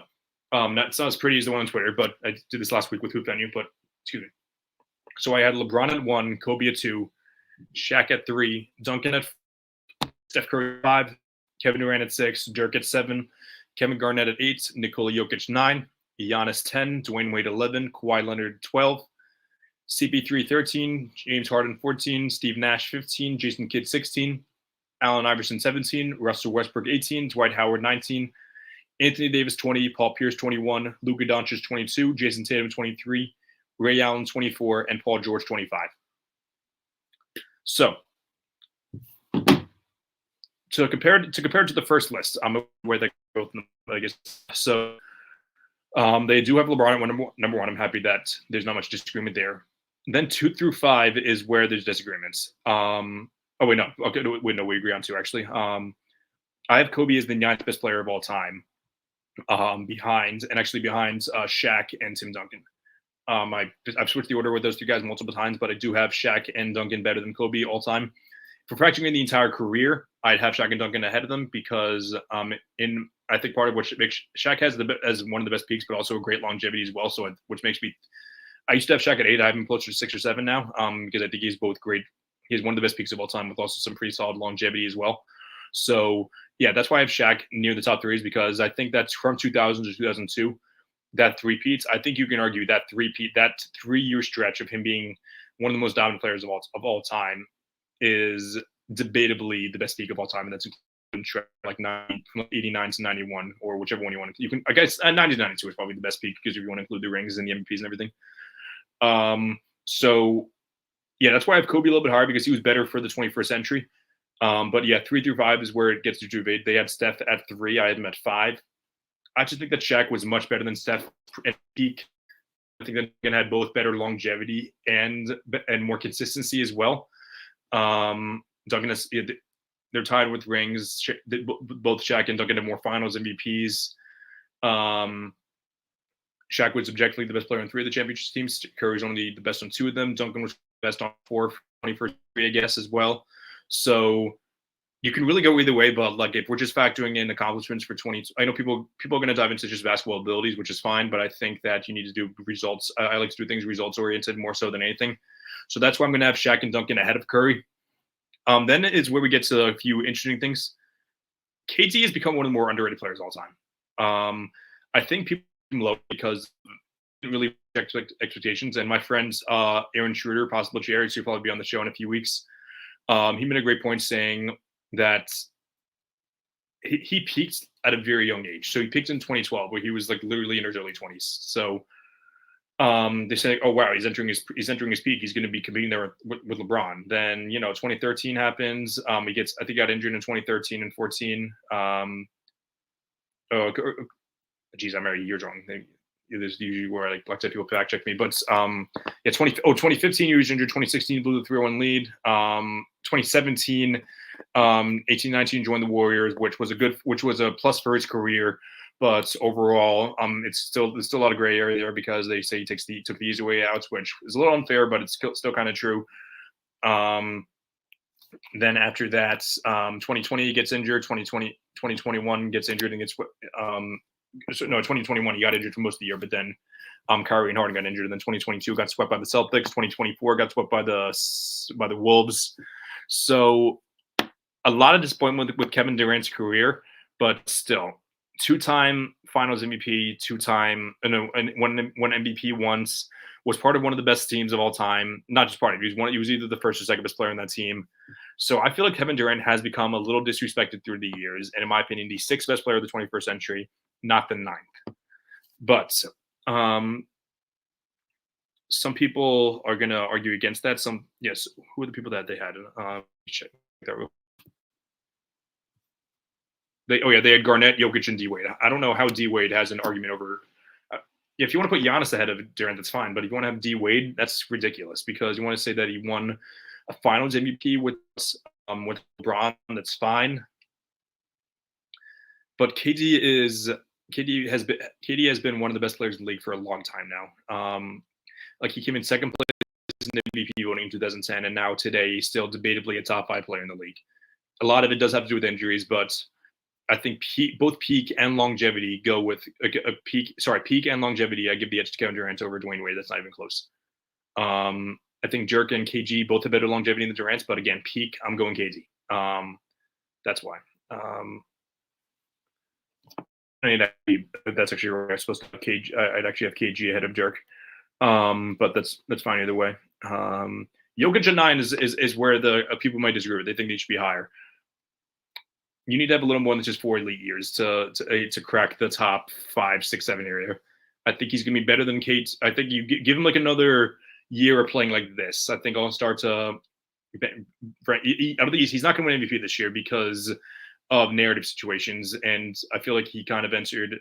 that's not as pretty as the one on Twitter, but I did this last week with Hoop Venue. But excuse me. So I had LeBron at 1, Kobe at 2. Shaq at 3, Duncan at 4, Steph Curry at 5, Kevin Durant at 6, Dirk at 7, Kevin Garnett at 8, Nikola Jokic 9, Giannis 10, Dwayne Wade 11, Kawhi Leonard 12, CP3 13, James Harden 14, Steve Nash 15, Jason Kidd 16, Allen Iverson 17, Russell Westbrook 18, Dwight Howard 19, Anthony Davis 20, Paul Pierce 21, Luka Doncic 22, Jayson Tatum 23, Ray Allen 24, and Paul George 25. So, to compare to the first list, I'm aware that both, I guess. So, they do have LeBron at number 1. I'm happy that there's not much disagreement there. Then 2 through 5 is where there's disagreements. We agree on 2 actually. I have Kobe as the 9th best player of all time, behind Shaq and Tim Duncan. I've switched the order with those 2 guys multiple times, but I do have Shaq and Duncan better than Kobe all time. For factoring in the entire career, I'd have Shaq and Duncan ahead of them because I think part of what makes Shaq has as one of the best peaks, but also a great longevity as well. So which makes me, I used to have Shaq at 8. I have him closer to 6 or 7 now, because I think he's both great. He has one of the best peaks of all time with also some pretty solid longevity as well. So yeah, that's why I have Shaq near the top 3 is because I think that's from 2000 to 2002. That three-peats, I think you can argue that 3-year stretch of him being one of the most dominant players of all time is debatably the best peak of all time, and that's like 89 to 91 or whichever one you want to. You can, I guess, 90 to 92 is probably the best peak because if you want to include the rings and the MVPs and everything. So yeah, that's why I have Kobe a little bit higher because he was better for the 21st century. But yeah, 3 through 5 is where it gets to debate. They had Steph at 3. I had him at 5. I just think that Shaq was much better than Steph at peak. I think that Duncan had both better longevity and more consistency as well. Duncan has, they're tied with rings. Both Shaq and Duncan have more Finals MVPs. Shaq was objectively the best player on 3 of the championship teams. Curry's only the best on 2 of them. Duncan was best on 4 for 21st century, I guess, as well. So you can really go either way, but like if we're just factoring in accomplishments for 20, I know people are going to dive into just basketball abilities, which is fine, but I think that you need to do results. I like to do things results oriented more so than anything. So that's why I'm going to have Shaq and Duncan ahead of Curry. Then is where we get to a few interesting things. KD has become one of the more underrated players of all time. I think people low because didn't really expect expectations. And my friends, Aaron Schroeder, possible Jerry, who'll probably be on the show in a few weeks. He made a great point saying that he peaked at a very young age. So he peaked in 2012, where he was like literally in his early 20s. So they say, "Oh wow, he's entering his peak. He's going to be competing there with LeBron." Then 2013 happens. I think he got injured in 2013 and 14. Geez, I'm already years wrong. There's usually where like lots of people fact check me, but 2015 he was injured. 2016 blew the 3-1 lead. 2017, 18-19 joined the Warriors, which was a plus for his career. But overall, it's still a lot of gray area there because they say he took the easy way out, which is a little unfair, but it's still kind of true. Then after that, 2020 he gets injured. 2021 gets injured and gets 2021 he got injured for most of the year, but then Kyrie and Harden got injured, and then 2022 got swept by the Celtics. 2024 got swept by the Wolves. So a lot of disappointment with Kevin Durant's career, but still. Two-time Finals MVP, and one MVP once, was part of one of the best teams of all time. Not just part of it. He was either the first or second best player on that team. So I feel like Kevin Durant has become a little disrespected through the years, and in my opinion, the sixth best player of the 21st century, not the ninth. But some people are going to argue against that. Who are the people that they had? Check that real. They had Garnett, Jokic, and D Wade. I don't know how D Wade has an argument over. If you want to put Giannis ahead of Durant, that's fine. But if you want to have D Wade, that's ridiculous because you want to say that he won a Finals MVP with LeBron. That's fine. But KD has been one of the best players in the league for a long time now. Like he came in second place in MVP voting in 2010, and now today he's still debatably a top 5 player in the league. A lot of it does have to do with injuries, but I think both peak and longevity go with peak and longevity. I give the edge to Kevin Durant over Dwayne Wade. That's not even close. I think Jerk and KG both have better longevity than the Durants, but again, peak, I'm going KD. That's why. That's actually right. I'm supposed to have KG. I'd actually have KG ahead of Jerk. But that's fine either way. Jokic at 9 is where the people might disagree with. They think they should be higher. You need to have a little more than just 4 elite years to crack the top 5, 6, 7 area. I think he's going to be better than Kate. I think you give him like another year of playing like this. I think I'll start to. I don't think he's not going to win MVP this year because of narrative situations, and I feel like he kind of entered.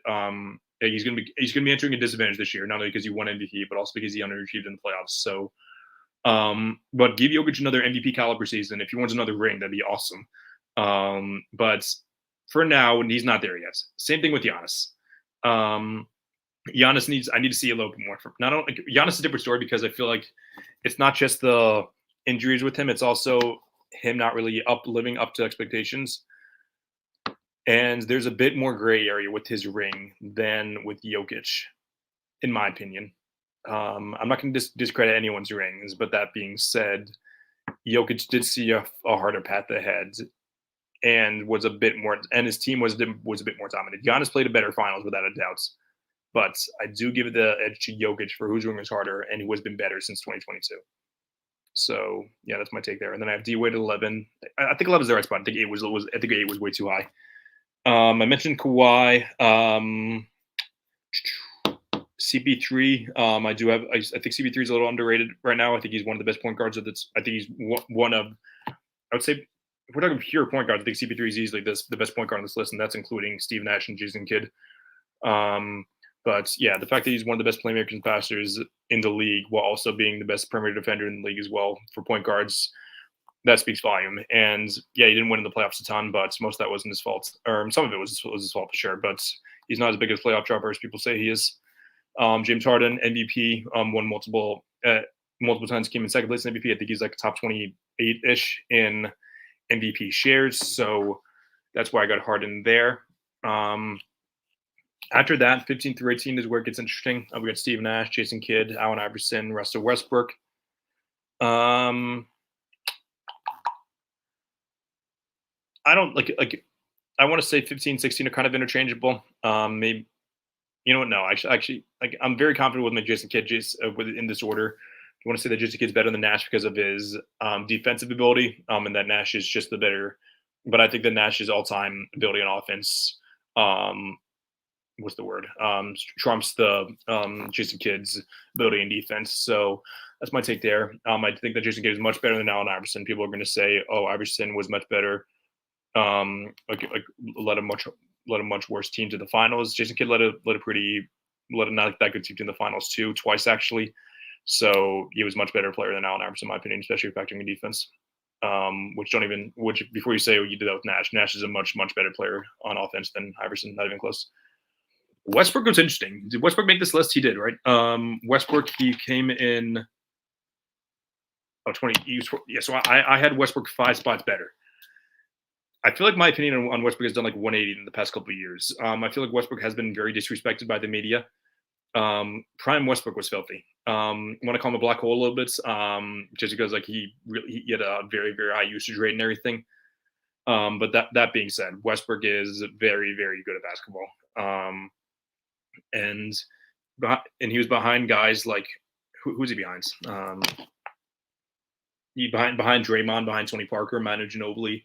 He's going to be entering a disadvantage this year, not only because he won MVP, but also because he underachieved in the playoffs. So, but give Jokic another MVP caliber season. If he wants another ring, that'd be awesome. But for now, he's not there yet. Same thing with Giannis. I need to see a little bit more from. Giannis is a different story because I feel like it's not just the injuries with him; it's also him not really living up to expectations. And there's a bit more gray area with his ring than with Jokic, in my opinion. I'm not going to discredit anyone's rings, but that being said, Jokic did see a harder path ahead, and was a bit more, and his team was a bit more dominant. Giannis played a better finals without a doubt, but I do give the edge to Jokic for whose ring is harder and who has been better since 2022. So yeah, that's my take there. And then I have D Wade at 11. I think 11 is the right spot. I think 8 was way too high. I mentioned Kawhi. CP3. I think CP3 is a little underrated right now. I think he's one of the best point guards. I think he's one of. I would say if we're talking pure point guards, I think CP3 is easily the best point guard on this list, and that's including Steve Nash and Jason Kidd. But yeah, the fact that he's one of the best playmakers and passers in the league, while also being the best perimeter defender in the league as well for point guards, that speaks volume. And yeah, he didn't win in the playoffs a ton, but most of that wasn't his fault. Or some of it was his fault for sure. But he's not as big a playoff dropper as people say he is. James Harden, MVP, won multiple times, came in second place in MVP. I think he's like top 28-ish in MVP shares. So that's why I got Harden there. After that, 15 through 18 is where it gets interesting. We got Steve Nash, Jason Kidd, Allen Iverson, Russell Westbrook. I don't like I want to say 15, 16 are kind of interchangeable. Maybe you know what? No, actually, like I'm very confident with my Jason Kidd in this order. I want to say that Jason Kidd's better than Nash because of his defensive ability, and that Nash is just the better. But I think that Nash's all-time ability on offense, what's the word? Trumps the Jason Kidd's ability in defense. So that's my take there. I think that Jason Kidd is much better than Allen Iverson. People are going to say, "Oh, Iverson was much better." Like led a much worse team to the finals. Jason Kidd led a not that good team to the finals too, twice actually. So he was a much better player than Allen Iverson, in my opinion, especially factoring in defense. Which before you say you did that with Nash is a much better player on offense than Iverson, not even close. Westbrook was interesting. Did Westbrook make this list? He did, right? Westbrook, he came in 20. Yeah, so I had Westbrook 5 spots better. I feel like my opinion on Westbrook has done like 180 in the past couple of years. I feel like Westbrook has been very disrespected by the media. Prime Westbrook was filthy. I want to call him a black hole a little bit, just because like he had a very high usage rate and everything. But that being said, Westbrook is very good at basketball. And he was behind guys like who's he behind? He behind Draymond, behind Tony Parker, Manu Ginobili.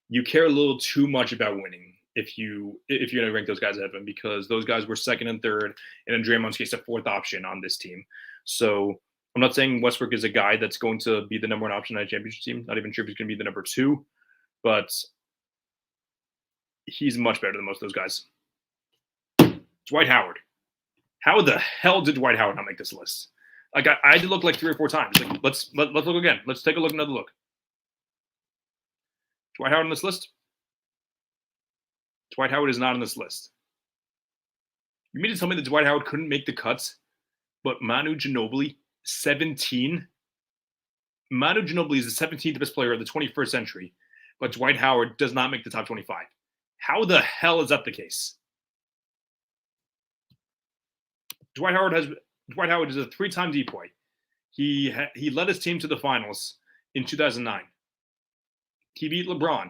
You care a little too much about winning if you're going to rank those guys ahead of him, because those guys were second and third, and in Draymond's case, a fourth option on this team. So I'm not saying Westbrook is a guy that's going to be the number 1 option on a championship team. Not even sure if he's going to be the number 2, but he's much better than most of those guys. Dwight Howard. How the hell did Dwight Howard not make this list? Like I had to look like 3 or 4 times. Like let's look again. Let's take a look, another look. Dwight Howard on this list? Dwight Howard is not on this list. You mean to tell me that Dwight Howard couldn't make the cuts, but Manu Ginobili, 17? Manu Ginobili is the 17th best player of the 21st century, but Dwight Howard does not make the top 25. How the hell is that the case? Dwight Howard is a 3-time decoy. He led his team to the finals in 2009. He beat LeBron.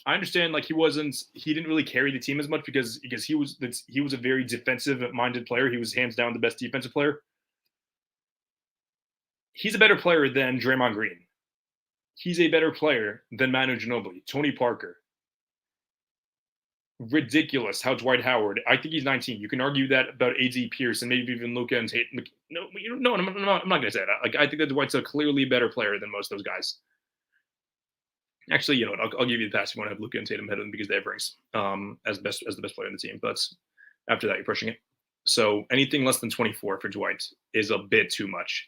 I understand, like he didn't really carry the team as much because he was a very defensive-minded player. He was hands down the best defensive player. He's a better player than Draymond Green. He's a better player than Manu Ginobili, Tony Parker. Ridiculous how Dwight Howard. I think he's 19. You can argue that about AD Pierce and maybe even Luka and Tatum. No, I'm not going to say that. Like I think that Dwight's a clearly better player than most of those guys. Actually, you know what? I'll give you the pass. You want to have Luka and Tatum ahead of them because they have rings as the best player in the team. But after that, you're pushing it. So anything less than 24 for Dwight is a bit too much.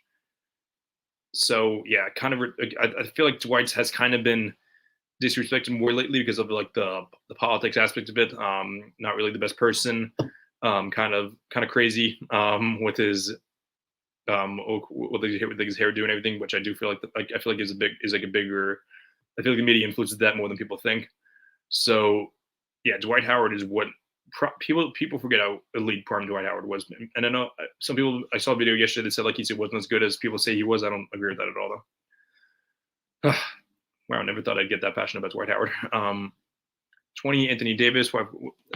So yeah, kind of. I feel like Dwight has kind of been disrespected more lately because of like the politics aspect of it. Not really the best person. Kind of crazy with his with his hairdo and everything, which I do feel like I feel like is like a bigger. I feel like the media influences that more than people think. So, yeah, Dwight Howard is what people forget how elite prime Dwight Howard was. And I know some people. I saw a video yesterday that said like he wasn't as good as people say he was. I don't agree with that at all, though. Wow, I never thought I'd get that passionate about Dwight Howard. 20, Anthony Davis. I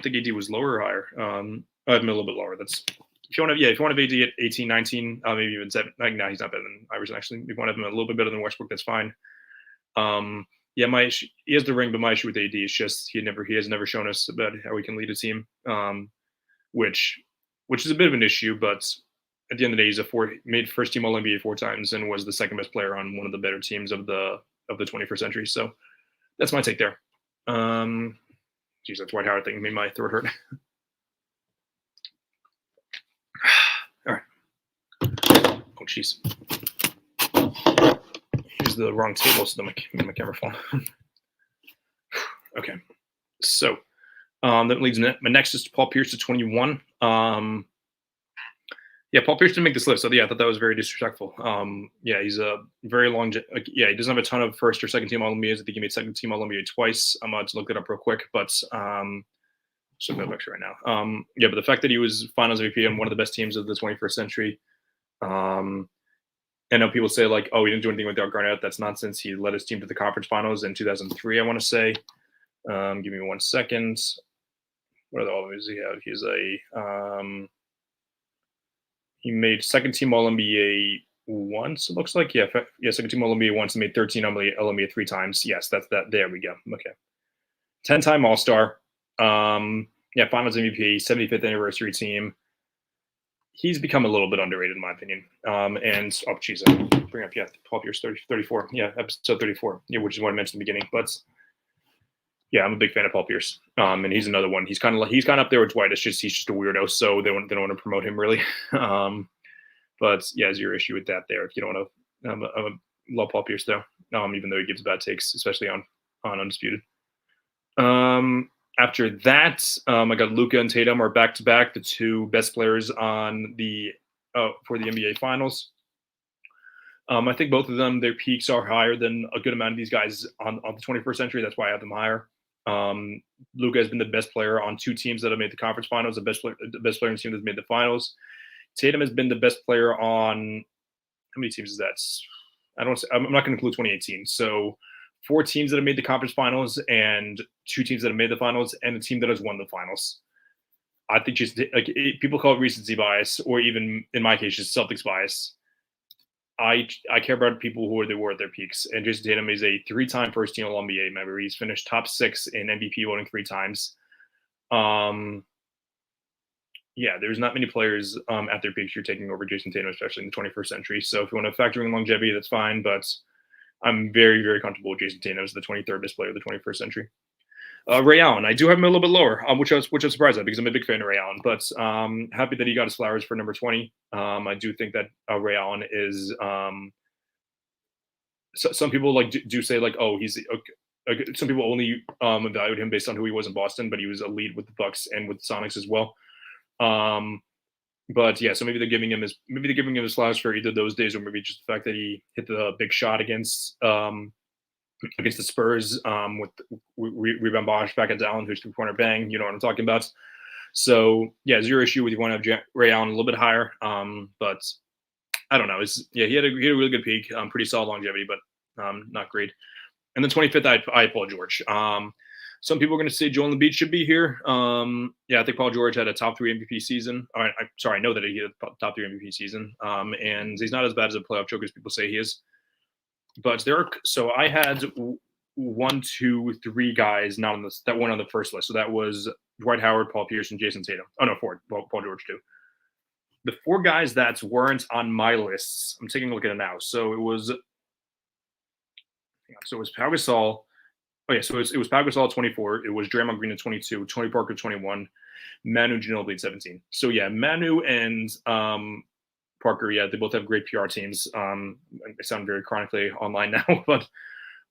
think AD was lower or higher. I have him a little bit lower. That's if you want to have AD at 18, 19, maybe even 7. Like, no, he's not better than Iverson. Actually, if you want to have him a little bit better than Westbrook, that's fine. Yeah, he has the ring, but my issue with AD is just he has never shown us about how he can lead a team, which is a bit of an issue. But at the end of the day, he's made first team All NBA 4 times and was the second best player on one of the better teams of the 21st century. So that's my take there. Geez, that Dwight Howard thing made my throat hurt. All right. Oh, jeez. Here's the wrong table, so my camera fall. Okay. So that leads me. My next is Paul Pierce at 21. Yeah, Paul Pierce didn't make this list, so yeah, I thought that was very disrespectful. Yeah, he's a very long. Yeah, he doesn't have a ton of first or second team All NBAs. I think he made second team All NBA twice. I'm about to look that up real quick, but so go back to right now. Yeah, but the fact that he was Finals MVP on one of the best teams of the 21st century, I know people say like, oh, he didn't do anything without Garnett. That's nonsense. He led his team to the conference finals in 2003, I want to say. Give me 1 second. What other All does he have? He's he made second team All NBA once. It looks like second team All NBA once. He made 13 All NBA 3 times. Yes, that's that. There we go. Okay, 10-time All Star. Finals MVP, 75th anniversary team. He's become a little bit underrated in my opinion. Bring up 12 years, 34. Yeah, episode 34. Yeah, which is what I mentioned in the beginning. But yeah, I'm a big fan of Paul Pierce. And he's another one. He's kind of up there with Dwight. He's just a weirdo, so they don't want to promote him really. But yeah, is your issue with that there? If you don't want to, I love Paul Pierce though. Even though he gives bad takes, especially on Undisputed. After that, I got Luka and Tatum are back to back, the two best players on the for the NBA Finals. I think both of them, their peaks are higher than a good amount of these guys on the 21st century. That's why I have them higher. Luka has been the best player on 2 teams that have made the conference finals. The best player on the team that's made the finals. Tatum has been the best player on how many teams is that? I'm not going to include 2018. So 4 teams that have made the conference finals and 2 teams that have made the finals and a team that has won the finals. I think just like people call it recency bias, or even in my case, just Celtics bias. I care about people who they were at their peaks. And Jayson Tatum is a 3-time first team All NBA member. He's finished top 6 in MVP voting 3 times. There's not many players at their peaks you're taking over Jayson Tatum, especially in the 21st century. So if you want to factor in longevity, that's fine. But I'm very, very comfortable with Jayson Tatum as the 23rd best player of the 21st century. Ray Allen, I do have him a little bit lower, which I was surprised at because I'm a big fan of Ray Allen. But happy that he got his flowers for number 20. I do think that Ray Allen is. Some people do say oh he's. Some people only evaluate him based on who he was in Boston, but he was a lead with the Bucks and with the Sonics as well. But yeah, so maybe they're giving him his flowers for either those days, or maybe just the fact that he hit the big shot against the Spurs with rebound Bosch back at Allen, who's 3-pointer bang. You know what I'm talking about. So yeah, zero issue with you want to have Ray Allen a little bit higher. But I don't know. He had a really good peak, pretty solid longevity, but not great. And then 25th, I had Paul George. Some people are going to say Joel Embiid should be here. I think Paul George had a top 3 MVP season. I know that he had a top 3 MVP season. And he's not as bad as a playoff choker as people say he is. But I had 1, 2, 3 guys not on this that went on the first list. So that was Dwight Howard, Paul Pierce, and Jayson Tatum. Oh no, 4. Paul George too. The 4 guys that weren't on my lists, I'm taking a look at it now. So it was Pau Gasol. Oh yeah, so it was Pau Gasol at 24. It was Draymond Green at 22. Tony Parker 21. Manu Ginobili at 17. So yeah, Manu and Parker, yeah, they both have great PR teams. I sound very chronically online now, but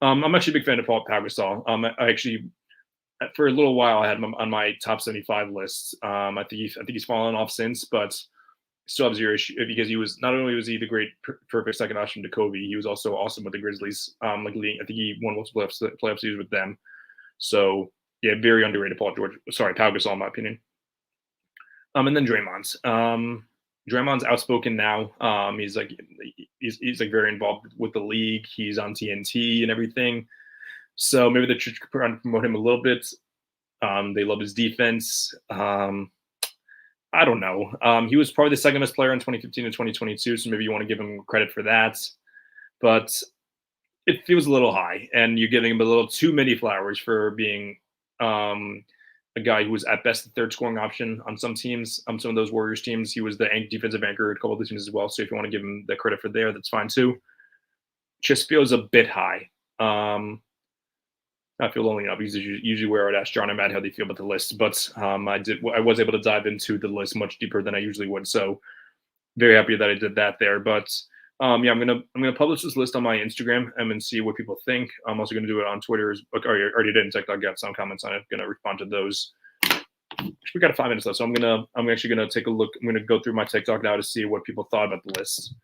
I'm actually a big fan of Pau Gasol. I actually, for a little while, I had him on my top 75 list. I think he's fallen off since, but still have zero issue because he was not only was he the great perfect second option to Kobe, he was also awesome with the Grizzlies. I think he won most playoff series with them. So yeah, very underrated Pau Gasol in my opinion. And then Draymond. Draymond's outspoken now. He's very involved with the league. He's on TNT and everything. So maybe they should promote him a little bit. They love his defense. I don't know. He was probably the second best player in 2015 and 2022. So maybe you want to give him credit for that. But it feels a little high, and you're giving him a little too many flowers for being a guy who was at best the 3rd scoring option on some teams. Some of those Warriors teams, he was the defensive anchor at a couple of the teams as well. So if you want to give him the credit for there, that's fine too. Just feels a bit high. I feel lonely enough. Usually where I'd ask John and Matt how they feel about the list, but I was able to dive into the list much deeper than I usually would. So very happy that I did that there. But I'm gonna publish this list on my Instagram and see what people think. I'm also gonna do it on Twitter. I already did in TikTok. Got some comments on it. I'm gonna respond to those. We got 5 minutes left, so I'm actually gonna take a look. I'm gonna go through my TikTok now to see what people thought about the list.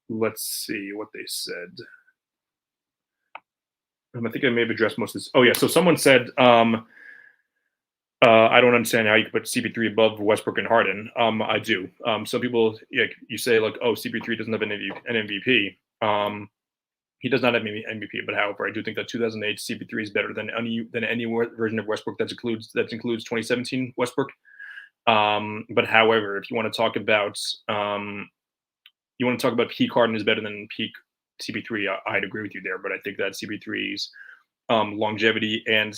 Let's see what they said. I think I may have addressed most of this. Oh yeah, so someone said I don't understand how you could put CP3 above Westbrook and Harden. I do. Some people, you say like, oh, CP3 doesn't have an MVP. He does not have an MVP, but however, I do think that 2008 CP3 is better than any version of Westbrook that includes 2017 Westbrook. But however, if you want to talk about peak Harden is better than peak CP3, I'd agree with you there. But I think that CP3's longevity and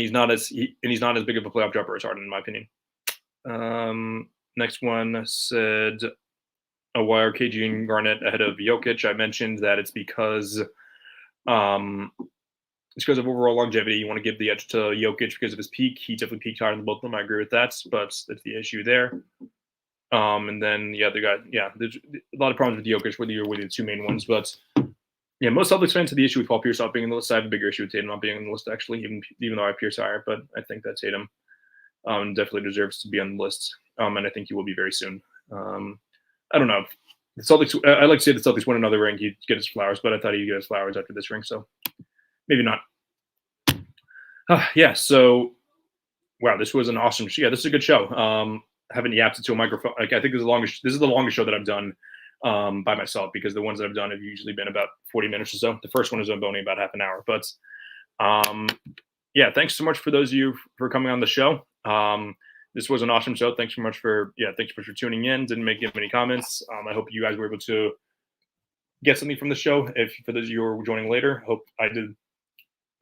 he's not as big of a playoff dropper as Harden, in my opinion. Next one said, why are KG and Garnett ahead of Jokic? I mentioned that it's because of overall longevity. You want to give the edge to Jokic because of his peak. He definitely peaked higher than both of them. I agree with that, but that's the issue there. And then the other guy, there's a lot of problems with Jokic, whether you're with the two main ones, but yeah, most Celtics fans have the issue with Paul Pierce not being on the list. I have a bigger issue with Tatum not being on the list, actually, even though I have Pierce higher. But I think that Tatum definitely deserves to be on the list, and I think he will be very soon. I don't know. The Celtics. I like to say the Celtics win another ring, he'd get his flowers, but I thought he'd get his flowers after this ring, so maybe not. So wow, this was an awesome show. Yeah, this is a good show. Haven't yapped into a microphone. Like, I think this is the longest show that I've done by myself, because the ones that I've done have usually been about 40 minutes or so. The first one is only about half an hour, but thanks so much for those of you for coming on the show. This was an awesome show. Thanks so much for tuning in. Didn't make many comments. I hope you guys were able to get something from the show. If for those of you who are joining later, hope I did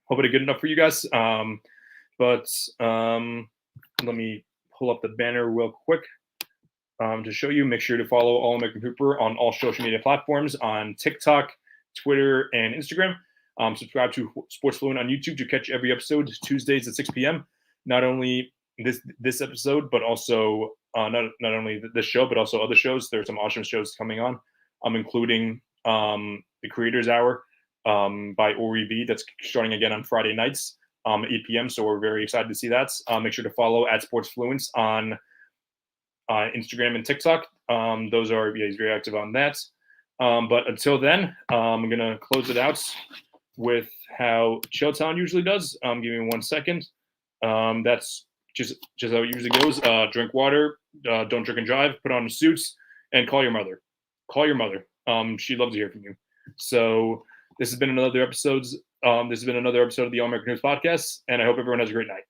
good enough for you guys. But let me pull up the banner real quick to show you. Make sure to follow All American Hooper on all social media platforms, on TikTok, Twitter, and Instagram. Subscribe to Sports Fluent on YouTube to catch every episode Tuesdays at 6 p.m. Not only this episode, but also not only this show, but also other shows. There's some awesome shows coming on, including the Creators Hour by Ori V. That's starting again on Friday nights, 8 p.m. So we're very excited to see that. Make sure to follow at Sports Fluent on Instagram and TikTok. Those are he's very active on that. But until then, I'm gonna close it out with how Chilltown usually does. Give me 1 second. That's just how it usually goes. Drink water, don't drink and drive, put on suits, and call your mother. Call your mother. She'd love to hear from you. So this has been another episode of the All American News Podcast, and I hope everyone has a great night.